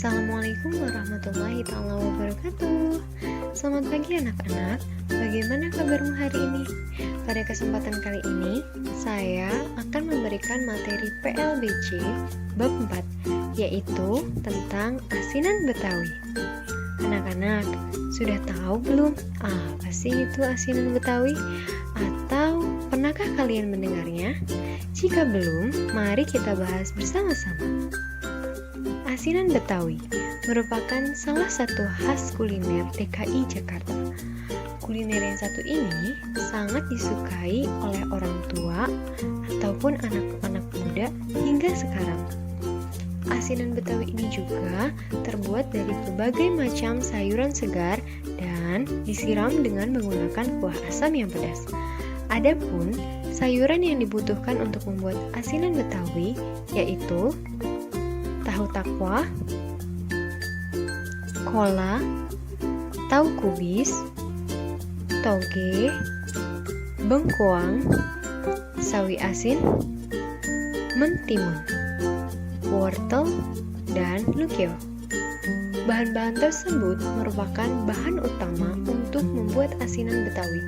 Assalamualaikum warahmatullahi taala wabarakatuh. Selamat pagi anak-anak. Bagaimana kabarmu hari ini? Pada kesempatan kali ini, saya akan memberikan materi PLBC bab 4, yaitu tentang asinan Betawi. Anak-anak, sudah tahu belum apa sih itu asinan Betawi? Atau pernahkah kalian mendengarnya? Jika belum, mari kita bahas bersama-sama. Asinan Betawi merupakan salah satu khas kuliner DKI Jakarta. Kuliner yang satu ini sangat disukai oleh orang tua ataupun anak-anak muda hingga sekarang. Asinan Betawi ini juga terbuat dari berbagai macam sayuran segar dan disiram dengan menggunakan kuah asam yang pedas. Adapun sayuran yang dibutuhkan untuk membuat asinan Betawi yaitu tahu takwa, kola, tahu kubis, toge, bengkuang, sawi asin, mentimun, wortel, dan lukio. Bahan-bahan tersebut merupakan bahan utama untuk membuat asinan Betawi.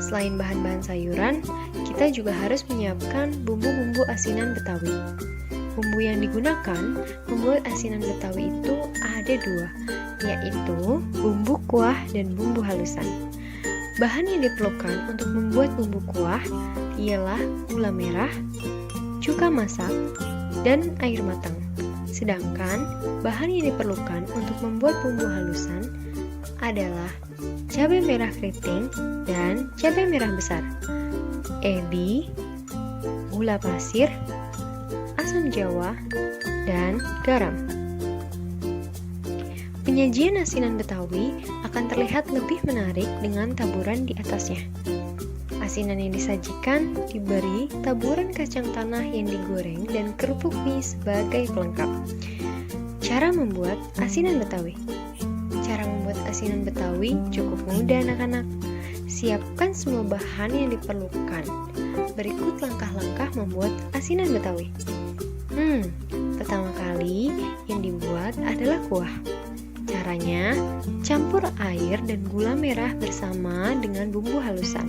Selain bahan-bahan sayuran, kita juga harus menyiapkan bumbu-bumbu asinan Betawi. Bumbu yang digunakan membuat asinan Betawi itu ada dua, yaitu bumbu kuah dan bumbu halusan. Bahan yang diperlukan untuk membuat bumbu kuah ialah gula merah, cuka masak, dan air matang. Sedangkan bahan yang diperlukan untuk membuat bumbu halusan adalah cabai merah keriting dan cabai merah besar, ebi, gula pasir, asam jawa, dan garam. Penyajian asinan Betawi akan terlihat lebih menarik dengan taburan di atasnya. Asinan yang disajikan diberi taburan kacang tanah yang digoreng dan kerupuk mie sebagai pelengkap. Cara membuat asinan Betawi. Cara membuat asinan Betawi cukup mudah anak-anak. Siapkan semua bahan yang diperlukan. Berikut langkah-langkah membuat asinan Betawi. Pertama kali yang dibuat adalah kuah. Caranya, campur air dan gula merah bersama dengan bumbu halusan.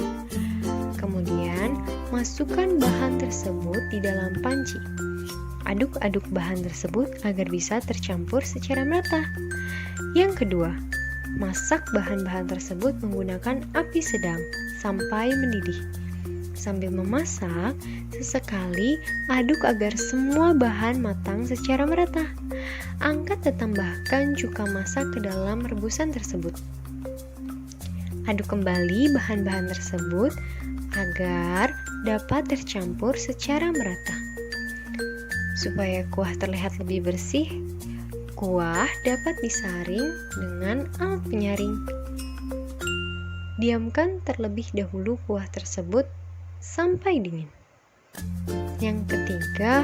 Kemudian, masukkan bahan tersebut di dalam panci. Aduk-aduk bahan tersebut agar bisa tercampur secara merata. Yang kedua, masak bahan-bahan tersebut menggunakan api sedang sampai mendidih. Sambil memasak, sesekali aduk agar semua bahan matang secara merata. Angkat dan tambahkan cuka masak ke dalam rebusan tersebut. Aduk kembali bahan-bahan tersebut agar dapat tercampur secara merata. Supaya kuah terlihat lebih bersih, kuah dapat disaring dengan alat penyaring. Diamkan terlebih dahulu kuah tersebut sampai dingin. Yang ketiga,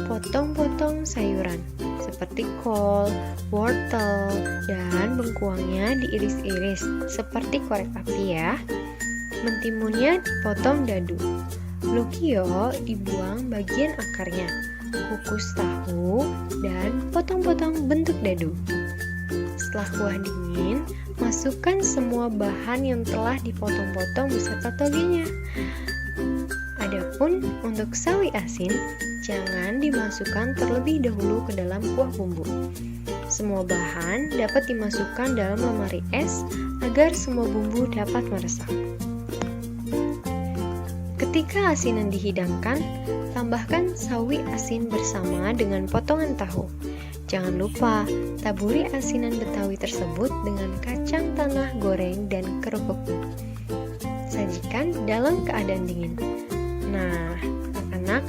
potong-potong sayuran seperti kol, wortel, dan bengkuangnya diiris-iris seperti korek api ya. Mentimunnya dipotong dadu. Lukio dibuang bagian akarnya. Kukus tahu dan potong-potong bentuk dadu. Setelah kuah dingin, masukkan semua bahan yang telah dipotong-potong beserta togenya. Adapun untuk sawi asin, jangan dimasukkan terlebih dahulu ke dalam kuah bumbu. Semua bahan dapat dimasukkan dalam lemari es agar semua bumbu dapat meresap. Ketika asinan dihidangkan, tambahkan sawi asin bersama dengan potongan tahu. Jangan lupa taburi asinan Betawi tersebut dengan kacang tanah goreng dan kerupuk mie. Sajikan dalam keadaan dingin. Nah, anak-anak,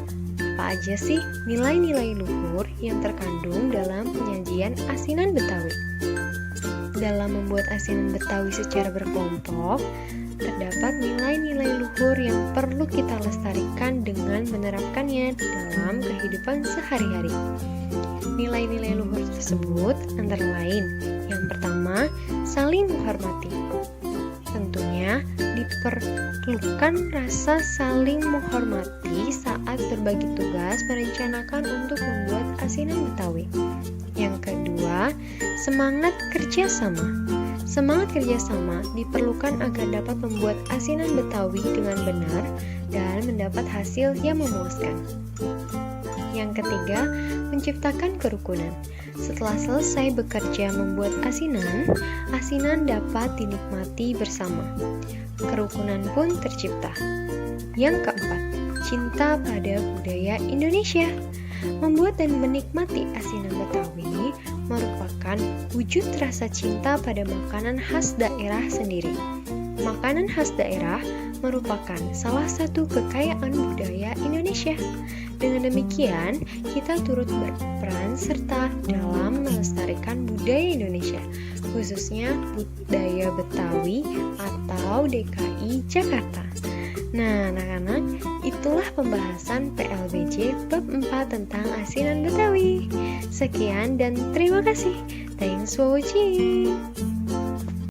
apa aja sih nilai-nilai luhur yang terkandung dalam penyajian asinan Betawi? Dalam membuat asinan Betawi secara berkelompok, terdapat nilai-nilai luhur yang perlu kita lestarikan dengan menerapkannya dalam kehidupan sehari-hari. Nilai-nilai luhur tersebut antara lain, yang pertama, saling menghormati. Tentunya diperlukan rasa saling menghormati saat berbagi tugas merencanakan untuk membuat asinan Betawi. Yang kedua, adalah semangat kerjasama. Semangat kerjasama diperlukan agar dapat membuat asinan Betawi dengan benar dan mendapat hasil yang memuaskan. Yang ketiga, menciptakan kerukunan. Setelah selesai bekerja membuat asinan, asinan dapat dinikmati bersama. Kerukunan pun tercipta. Yang keempat, cinta pada budaya Indonesia. Membuat dan menikmati asinan Betawi merupakan wujud rasa cinta pada makanan khas daerah sendiri. Makanan khas daerah merupakan salah satu kekayaan budaya Indonesia. Dengan demikian, kita turut berperan serta dalam melestarikan budaya Indonesia, khususnya budaya Betawi atau DKI Jakarta. Nah, anak-anak, itulah pembahasan PLBJ bab 4 tentang asinan Betawi. Sekian dan terima kasih. Thanks for watching.